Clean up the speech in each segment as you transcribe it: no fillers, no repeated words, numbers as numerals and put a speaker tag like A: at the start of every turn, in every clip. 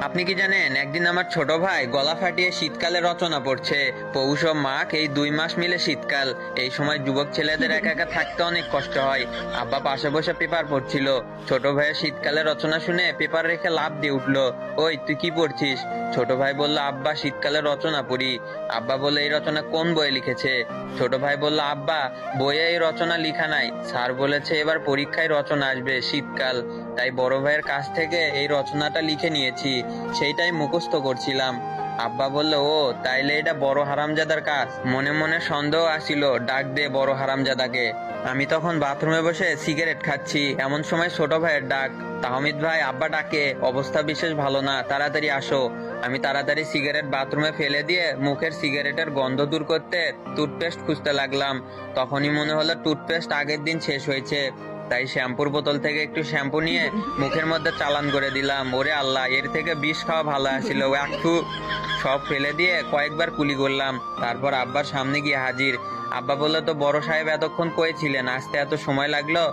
A: আপনি কি জানেন, একদিন আমার ছোট ভাই গলা ফাটিয়ে শীতকালে রচনা পড়ছে। পৌষ ও মাঘ এই 2 মাস মিলে শীতকাল। এই সময় যুবক ছেলেদের একা একা থাকতে অনেক কষ্ট হয়। আব্বা পাশে বসে পেপার পড়ছিল। ছোট ভাইয়ের শীতকালে রচনা শুনে পেপার রেখে লাফ দিয়ে উঠলো। ওই তুই কি পড়ছিস? ছোট ভাই বলল, আব্বা শীতকালে রচনা পড়ি। আব্বা বলল, এই রচনা কোন বইয়ে লিখেছে? ছোট ভাই বলল, আব্বা বইয়ে এই রচনা লিখা নাই, স্যার বলেছে এবার পরীক্ষায় রচনা আসবে শীতকাল, তাই বড় ভাইয়ের কাছ থেকে এই রচনাটা লিখে নিয়েছি, সেইটাই মুখস্থ করছিলাম। আব্বা বলল, ও তাইলে এটা বড় হারামজাদার কাজ। মনে মনে সন্দেহ আসিল, ডাক দে বড় হারামজাদাকে। আমি তখন বাথরুমে বসে সিগারেট খাচ্ছি, এমন সময় ছোট ভাইয়ের ডাক। তাহমিদ ভাই, আব্বা ডাকে, অবস্থা বিশেষ ভালো না, তাড়াতাড়ি আসো। আমি তাড়াতাড়ি সিগারেট বাথরুমে ফেলে দিয়ে মুখের সিগারেটের গন্ধ দূর করতে টুথপেস্ট খুঁজতে লাগলাম। তখনই মনে হলো টুথপেস্ট আগের দিন শেষ হয়েছে, তাই শ্যাম্পুর বোতল থেকে একটু শ্যাম্পু নিয়ে মুখের মধ্যে চালান করে দিলাম। ওরে আল্লাহ, এর থেকে বিষ খাওয়া ভালো আসছিল। একটু সব ফেলে দিয়ে কয়েকবার কুলি করলাম, তারপর আব্বার সামনে গিয়ে হাজির। আব্বা বললো, তো বড় সাহেব এতক্ষণ কই ছিলেন, আসতে এত সময় লাগলো?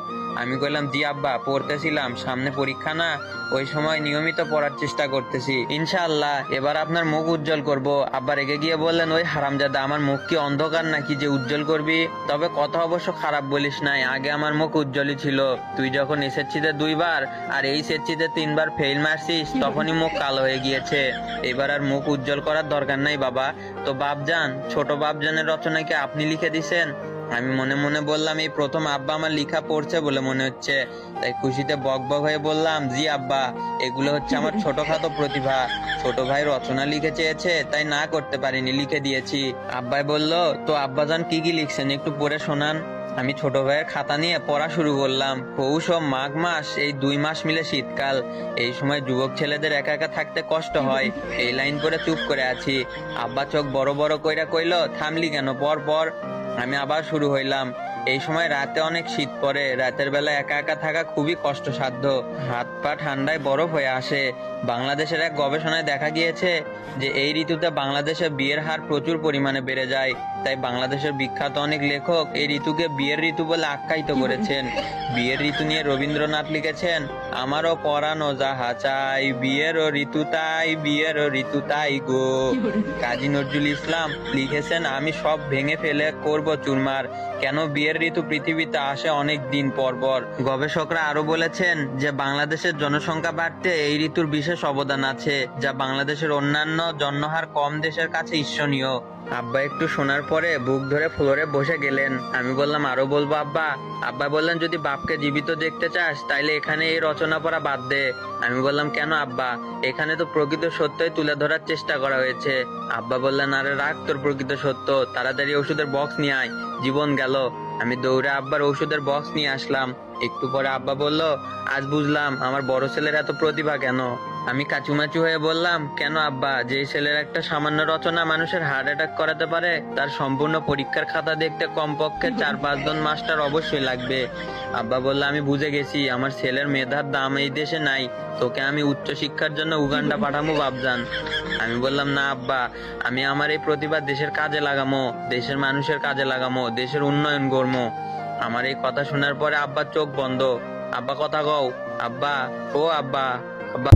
A: আমি কইলাম, জি আব্বা, পড়তেছিলাম, সামনে পরীক্ষা না, ওই সময় নিয়মিত পড়ার চেষ্টা করতেছি, ইনশাআল্লাহ এবার আপনার মুখ উজ্জ্বল করব। আব্বা রেগে গিয়ে বললেন, ওই হারামজাদা, আমার মুখ কি অন্ধকার নাকি যে উজ্জ্বল করবি? তবে কথা অবশ্য খারাপ বলিস নাই, আগে আমার মুখ উজ্জ্বলই ছিল। তুই যখন এসএসসিতে 2 বার আর এই এসএসসিতে 3 বার ফেল মারছিস, তখনই মুখ কালো হয়ে গিয়েছে। এবার আর মুখ উজ্জ্বল করার দরকার নাই বাবা। তো বাপজান, ছোট বাপজানের রচনা কি আপনি লিখে দিছেন? আমি মনে মনে বললাম, এই প্রথম আব্বা আমার লেখা পড়ছে বলে মনে হচ্ছে। তাই খুশিতে বক বক হয়ে বললাম, জি আব্বা, এগুলো হচ্ছে আমার ছোটখাটো প্রতিভা। ছোট ভাই রচনা লিখে চেয়েছে, তাই না করতে পারিনি, লিখে দিয়েছি। আব্বাই বলল, তো আব্বাজান কি কি লিখছেন একটু পড়ে শোনান। আমি ছোট ভাইয়ের খাতা নিয়ে পড়া শুরু করলাম। পৌষ ও মাঘ মাস এই 2 মাস মিলে শীতকাল। এই সময় যুবক ছেলেদের একা একা থাকতে কষ্ট হয়। এই লাইন পড়ে চুপ করে আছি। আব্বা চোখ বড় বড় কইরা কইলো, থামলি কেন, পর পর। আমি আবার শুরু হইলাম। এই সময় রাতে অনেক শীত পড়ে, রাতের বেলা একা একা থাকা খুবই কষ্টসাধ্য। হাত পা ঠান্ডায় বরফ হয়ে আসে। বাংলাদেশের এক গবেষণায় দেখা গিয়েছে যে এই ঋতুতে বাংলাদেশে বিয়ের হার প্রচুর পরিমাণে বেড়ে যায়। তাই বাংলাদেশের বিখ্যাত অনেক লেখক এই ঋতুকে বিয়ের ঋতু বলে আখ্যায়িত করেছেন। বিয়ের ঋতু নিয়ে রবীন্দ্রনাথ লিখেছেন, আমারও পরানো যাহা চাই, বিয়েরও ঋতু তাই, বিয়েরও ঋতু তাই গো। কাজী নজরুল ইসলাম লিখেছেন, আমি সব ভেঙে ফেলে করব চুরমার, কেন বিয়ের ঋতু পৃথিবীতে আসে অনেক দিন পর পর। গবেষকরা আরো বলেছেন যে বাংলাদেশের জনসংখ্যা বাড়তে এই ঋতুর বিশেষ অবদান আছে, যা বাংলাদেশের অন্যান্য জন্মহার কম দেশের কাছে ঈর্ষণীয়। আব্বা একটু শোনার পরে বুক ধরে ফ্লোরে বসে গেলেন। আমি বললাম, আরো বলবো আব্বা? আব্বা বললেন, যদি বাপকে জীবিত দেখতে চাস তাইলে এখানে এই রচনা পড়া বাদ দে। আমি বললাম, কেন আব্বা? এখানে তো প্রকৃত সত্যই তুলে ধরার চেষ্টা করা হয়েছে। আব্বা বললেন, আরে রাখ তোর প্রকৃত সত্য, তাড়াতাড়ি ওষুধের বক্স নিয়ে আয়, জীবন গেল। আমি দৌড়ে আব্বার ওষুধের বক্স নিয়ে আসলাম। একটু পরে আব্বা বলল, আজ বুঝলাম আমার বড় ছেলের এত প্রতিভা কেন। আমি কাচুমাচু হয়ে বললাম, কেন আব্বা? যে ছেলের একটা সামান্য রচনা মানুষের হার্ট অ্যাটাক করাতে পারে, তার সম্পূর্ণ পরীক্ষার খাতা দেখতে কমপক্ষে 4-5 জন মাস্টার অবশ্যই লাগবে। আব্বা বলল, আমি বুঝে গেছি, আমার ছেলের মেধার দাম এই দেশে নাই, তোকে আমি উচ্চ শিক্ষার জন্য উগান্ডা পাঠাবো বাপজান। আমি বললাম, না আব্বা, আমি আমার এই প্রতিভা দেশের কাজে লাগামো, দেশের মানুষের কাজে লাগামো, দেশের উন্নয়ন করবো। আমার এই কথা শোনার পরে আব্বার চোখ বন্ধ। আব্বা কথা কও, আব্বা, ও আব্বা, আব্বা।